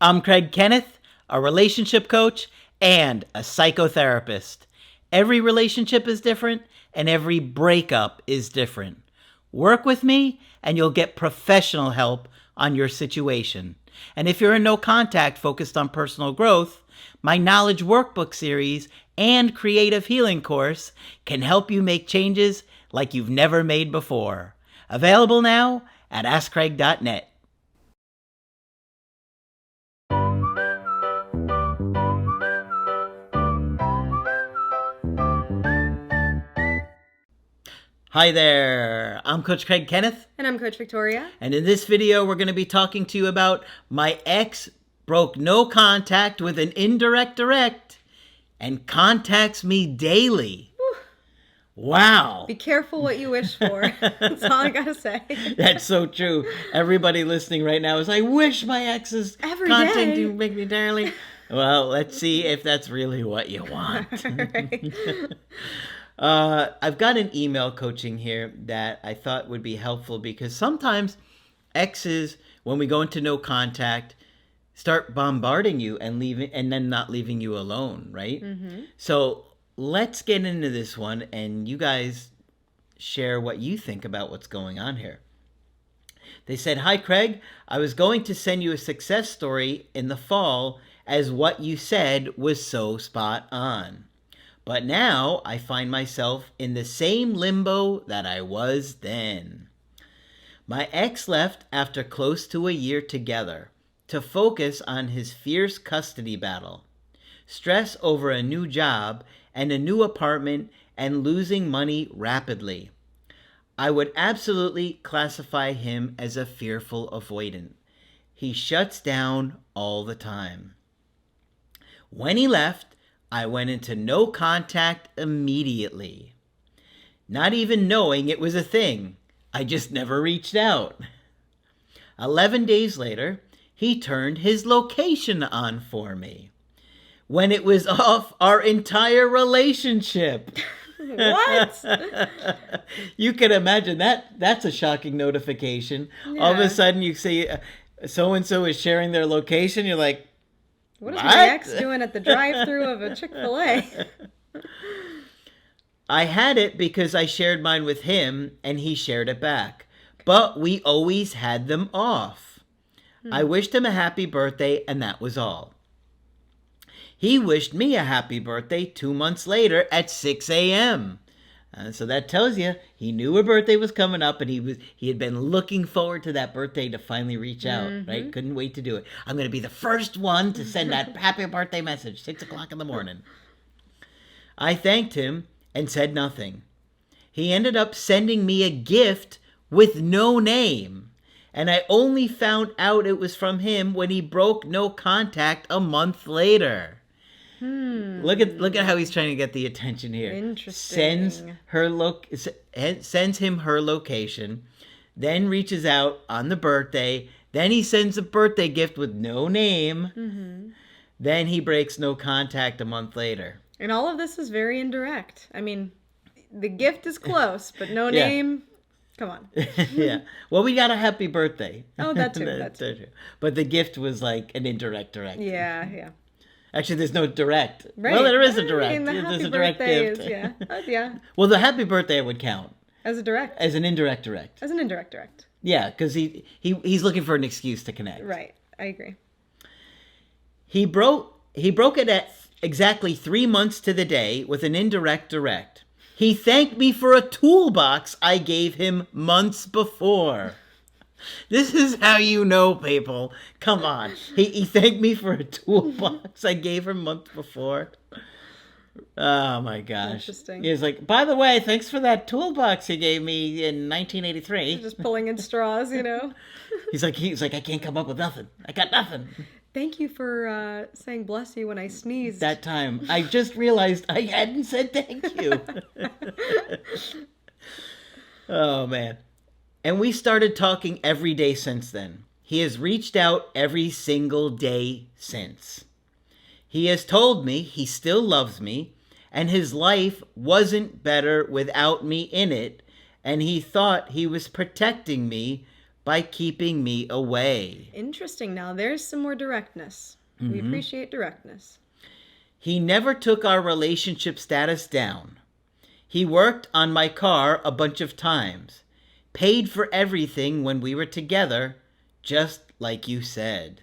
I'm Craig Kenneth, a relationship coach and a psychotherapist. Every relationship is different and every breakup is different. Work with me and you'll get professional help on your situation. And if you're in no contact focused on personal growth, my Knowledge Workbook series and Creative Healing course can help you make changes like you've never made before. Available now at AskCraig.net. Hi there, I'm Coach Craig Kenneth. And I'm Coach Victoria. And in this video, we're going to be talking to you about my ex broke no contact with an indirect direct and contacts me daily. Whew. Wow. Be careful what you wish for. That's all I got to say. That's so true. Everybody listening right now is like, wish my ex is contacting me daily. Well, let's see if that's really what you want. Right. I've got an email coaching here that I thought would be helpful because sometimes exes, when we go into no contact, start bombarding you and leaving, and then not leaving you alone, right? Mm-hmm. So let's get into this one, and you guys share what you think about what's going on here. They said, "Hi, Craig. I was going to send you a success story in the fall as what you said was so spot on. But now I find myself in the same limbo that I was then. My ex left after close to a year together to focus on his fierce custody battle, stress over a new job and a new apartment, and losing money rapidly. I would absolutely classify him as a fearful avoidant. He shuts down all the time. When he left, I went into no contact immediately, not even knowing it was a thing. I just never reached out. 11 days later, he turned his location on for me when it was off our entire relationship." What? You can imagine that's a shocking notification. Yeah. All of a sudden you see so-and-so is sharing their location. You're like, what is my ex doing at the drive-thru of a Chick-fil-A? I had it because I shared mine with him and he shared it back. But we always had them off. I wished him a happy birthday and that was all. He wished me a happy birthday 2 months later at 6 a.m. So that tells you he knew her birthday was coming up and he had been looking forward to that birthday to finally reach out, right? Couldn't wait to do it. I'm going to be the first one to send that happy birthday message, 6 o'clock in the morning. I thanked him and said nothing. He ended up sending me a gift with no name, and I only found out it was from him when he broke no contact a month later. Look at how he's trying to get the attention here. Interesting. Sends him her location, then reaches out on the birthday. Then he sends a birthday gift with no name. Mm-hmm. Then he breaks no contact a month later. And all of this is very indirect. I mean, the gift is close, but no name. Come on. Yeah. Well, we got a happy birthday. Oh, that too. That too. But the gift was like an indirect direct. Yeah. Actually, there's no direct. Right. Well, there is a direct. I mean, There's a direct gift. Yeah. Well, the happy birthday would count. As a direct. As an indirect direct. As an indirect direct. Yeah, because he's looking for an excuse to connect. Right. I agree. He broke it at exactly 3 months to the day with an indirect direct. He thanked me for a toolbox I gave him months before. This is how you know, people. Come on. He thanked me for a toolbox I gave him months before. Oh, my gosh. Interesting. He was like, by the way, thanks for that toolbox you gave me in 1983. Just pulling in straws, you know? He's like, I can't come up with nothing. I got nothing. Thank you for saying bless you when I sneezed. That time. I just realized I hadn't said thank you. Oh, man. And we started talking every day since then. He has reached out every single day since. He has told me he still loves me, and his life wasn't better without me in it, and he thought he was protecting me, by keeping me away. Interesting. Now, there's some more directness. We appreciate directness. He never took our relationship status down. He worked on my car a bunch of times, paid for everything when we were together, just like you said.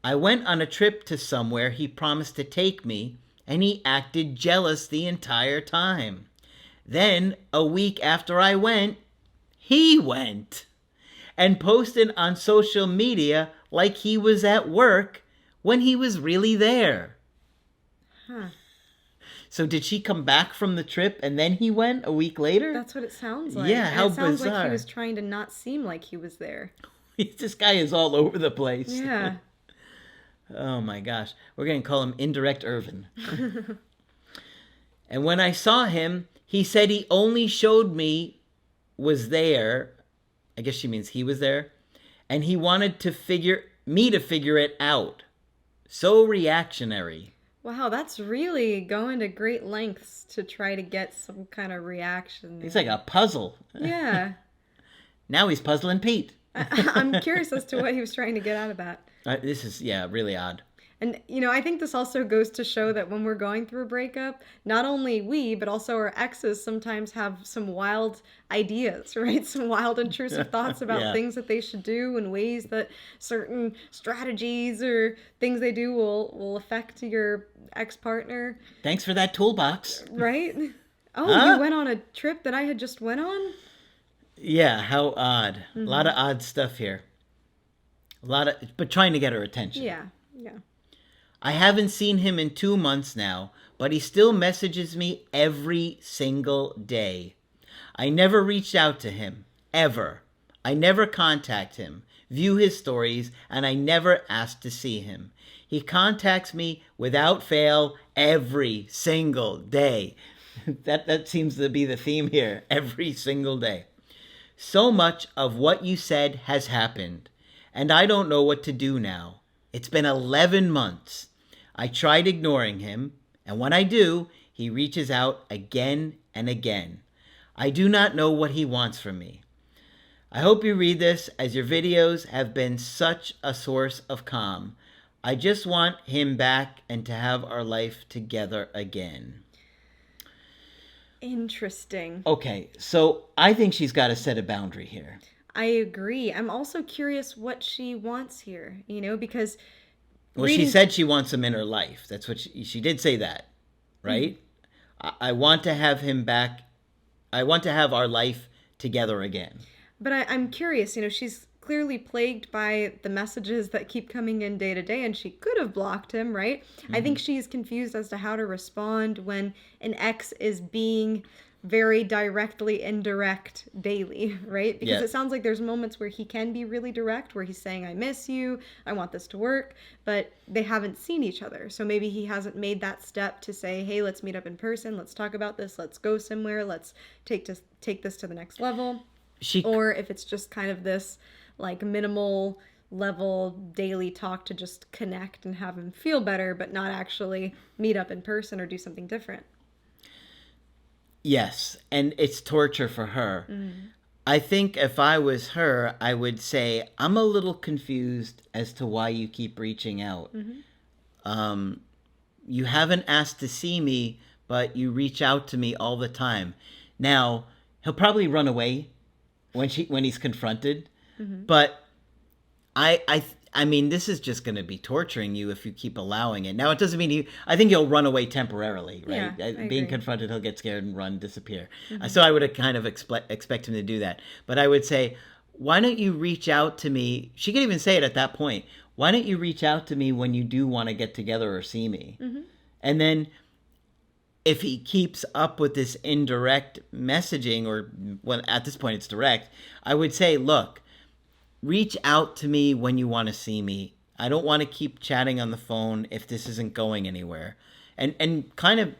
I went on a trip to somewhere he promised to take me, and he acted jealous the entire time. Then, a week after I went, he went and posted on social media like he was at work when he was really there. Huh. So did she come back from the trip and then he went a week later? That's what it sounds like. Yeah, And how it sounds like bizarre. he was trying to not seem like he was there. This guy is all over the place. Yeah. Oh my gosh. We're going to call him Indirect Irvin. And when I saw him, he said he only showed me was there. I guess she means he was there. And he wanted to figure it out. So reactionary. Wow, that's really going to great lengths to try to get some kind of reaction. He's like a puzzle. Yeah. Now he's puzzling Pete. I'm curious as to what he was trying to get out of that. This is, really odd. And, I think this also goes to show that when we're going through a breakup, not only we, but also our exes sometimes have some wild ideas, right? Some wild intrusive thoughts about Yeah. things that they should do and ways that certain strategies or things they do will affect your ex-partner, Thanks for that toolbox. right? Oh, Huh? you went on a trip that I had just went on? Yeah, how odd. A lot of odd stuff here. But trying to get her attention. Yeah. I haven't seen him in 2 months now, but he still messages me every single day. I never reached out to him, ever. I never contact him, view his stories, and I never ask to see him. He contacts me without fail every single day. That seems to be the theme here, every single day. So much of what you said has happened, and I don't know what to do now. It's been 11 months. I tried ignoring him, and when I do, he reaches out again and again. I do not know what he wants from me. I hope you read this, as your videos have been such a source of calm. I just want him back and to have our life together again. Interesting. Okay, so I think she's got to set a boundary here. I agree. I'm also curious what she wants here, because Well, she said she wants him in her life. That's what she did say that, right? I want to have him back. I want to have our life together again. But I'm curious, she's clearly plagued by the messages that keep coming in day to day, and she could have blocked him, right? I think she's confused as to how to respond when an ex is being very directly indirect daily, right? Because Yeah. it sounds like there's moments where he can be really direct, where he's saying, I miss you, I want this to work, but they haven't seen each other. So maybe he hasn't made that step to say, hey, let's meet up in person, let's talk about this, let's go somewhere, let's take this to the next level. Or if it's just kind of this like minimal level daily talk to just connect and have him feel better, but not actually meet up in person or do something different. Yes, and it's torture for her. I think if I was her, I would say, I'm a little confused as to why you keep reaching out. You haven't asked to see me, but you reach out to me all the time. Now, he'll probably run away when he's confronted, but I mean, this is just going to be torturing you if you keep allowing it. Now, it doesn't mean I think he'll run away temporarily, right? Yeah, I Being agree. confronted, he'll get scared and run, disappear. So I would kind of expect him to do that. But I would say, why don't you reach out to me? She could even say it at that point. Why don't you reach out to me when you do want to get together or see me? And then if he keeps up with this indirect messaging, or well, at this point it's direct, I would say, look, reach out to me when you want to see me. I don't want to keep chatting on the phone if this isn't going anywhere. And kind of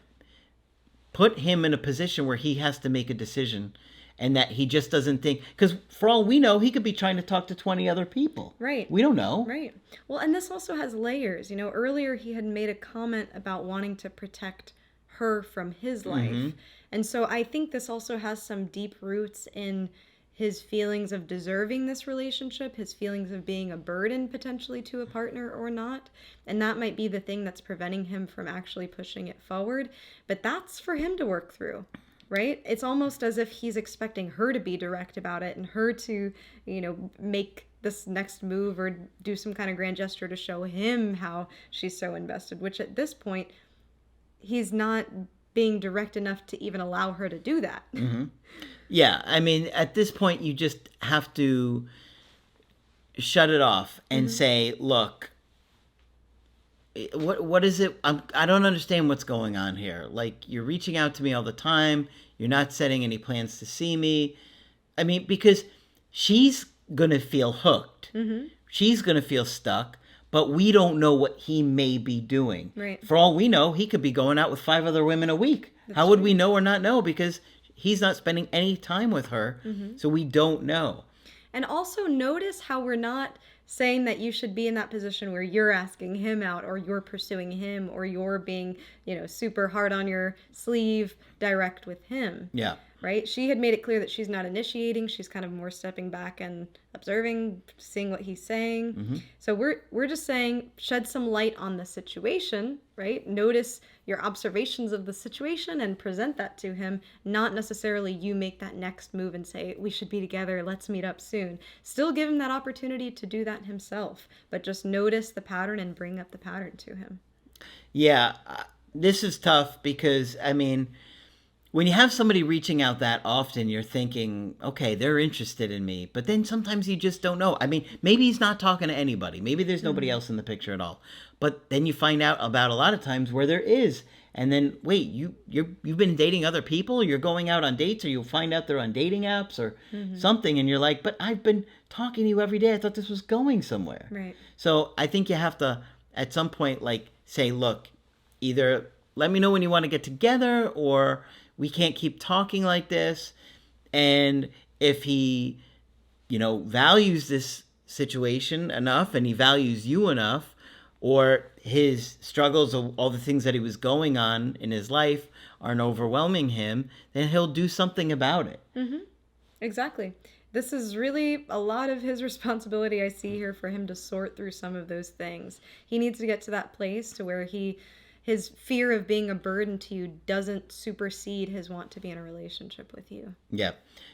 put him in a position where he has to make a decision, and that he just doesn't think, because for all we know, he could be trying to talk to 20 other people. Right. We don't know. Right. Well, and this also has layers. Earlier he had made a comment about wanting to protect her from his life. And so I think this also has some deep roots in his feelings of deserving this relationship, his feelings of being a burden potentially to a partner or not. And that might be the thing that's preventing him from actually pushing it forward. But that's for him to work through, right? It's almost as if he's expecting her to be direct about it and her to, make this next move or do some kind of grand gesture to show him how she's so invested, which at this point, he's not being direct enough to even allow her to do that. Mm-hmm. Yeah, I mean, at this point, you just have to shut it off and say, look, what is it? I don't understand what's going on here. Like, you're reaching out to me all the time. You're not setting any plans to see me. I mean, because she's going to feel hooked. Mm-hmm. She's going to feel stuck. But we don't know what he may be doing. Right. For all we know, he could be going out with 5 other women a week. How would we know or not know? Because he's not spending any time with her. Mm-hmm. So we don't know. And also notice how we're not saying that you should be in that position where you're asking him out or you're pursuing him or you're being, super hard on your sleeve, direct with him. Yeah. Right? She had made it clear that she's not initiating. She's kind of more stepping back and observing, seeing what he's saying. Mm-hmm. So we're just saying, shed some light on the situation, right? Notice your observations of the situation and present that to him. Not necessarily you make that next move and say, we should be together, let's meet up soon. Still give him that opportunity to do that himself, but just notice the pattern and bring up the pattern to him. Yeah, this is tough because, I mean, when you have somebody reaching out that often, you're thinking, okay, they're interested in me. But then sometimes you just don't know. I mean, maybe he's not talking to anybody. Maybe there's nobody else in the picture at all. But then you find out about a lot of times where there is. And then, wait, you've been dating other people? You're going out on dates, or you'll find out they're on dating apps or something. And you're like, but I've been talking to you every day. I thought this was going somewhere. Right. So I think you have to, at some point, say, look, either let me know when you want to get together, or we can't keep talking like this. And if he, values this situation enough and he values you enough, or his struggles of all the things that he was going on in his life aren't overwhelming him, then he'll do something about it. Mm-hmm. Exactly. This is really a lot of his responsibility I see here for him to sort through some of those things. He needs to get to that place to where his fear of being a burden to you doesn't supersede his want to be in a relationship with you. Yeah.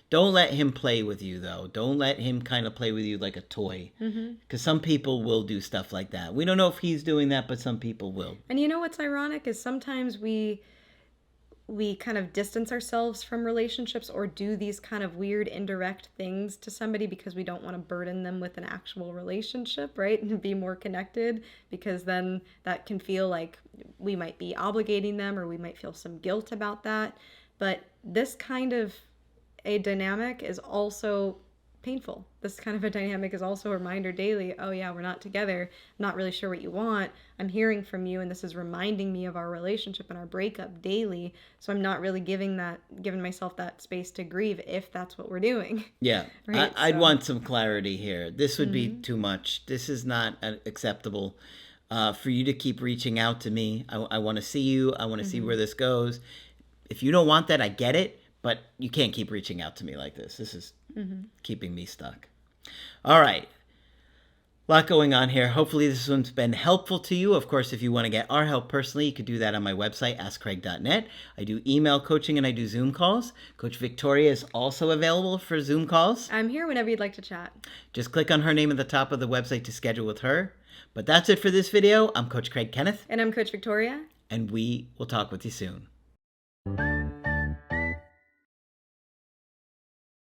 Don't let him play with you, though. Don't let him kind of play with you like a toy. Because some people will do stuff like that. We don't know if he's doing that, but some people will. And what's ironic is sometimes we kind of distance ourselves from relationships or do these kind of weird indirect things to somebody because we don't want to burden them with an actual relationship, right? And be more connected, because then that can feel like we might be obligating them or we might feel some guilt about that. But this kind of a dynamic is also painful. This kind of a dynamic is also a reminder daily, oh yeah, we're not together. I'm not really sure what you want. I'm hearing from you, and this is reminding me of our relationship and our breakup daily. So I'm not really giving myself that space to grieve if that's what we're doing. Yeah. Right? I'd want some clarity here. This would be too much. This is not acceptable for you to keep reaching out to me. I want to see you. I want to see where this goes. If you don't want that, I get it. But you can't keep reaching out to me like this. This is keeping me stuck. All right. A lot going on here. Hopefully this one's been helpful to you. Of course, if you want to get our help personally, you could do that on my website, askcraig.net. I do email coaching and I do Zoom calls. Coach Victoria is also available for Zoom calls. I'm here whenever you'd like to chat. Just click on her name at the top of the website to schedule with her. But that's it for this video. I'm Coach Craig Kenneth. And I'm Coach Victoria. And we will talk with you soon.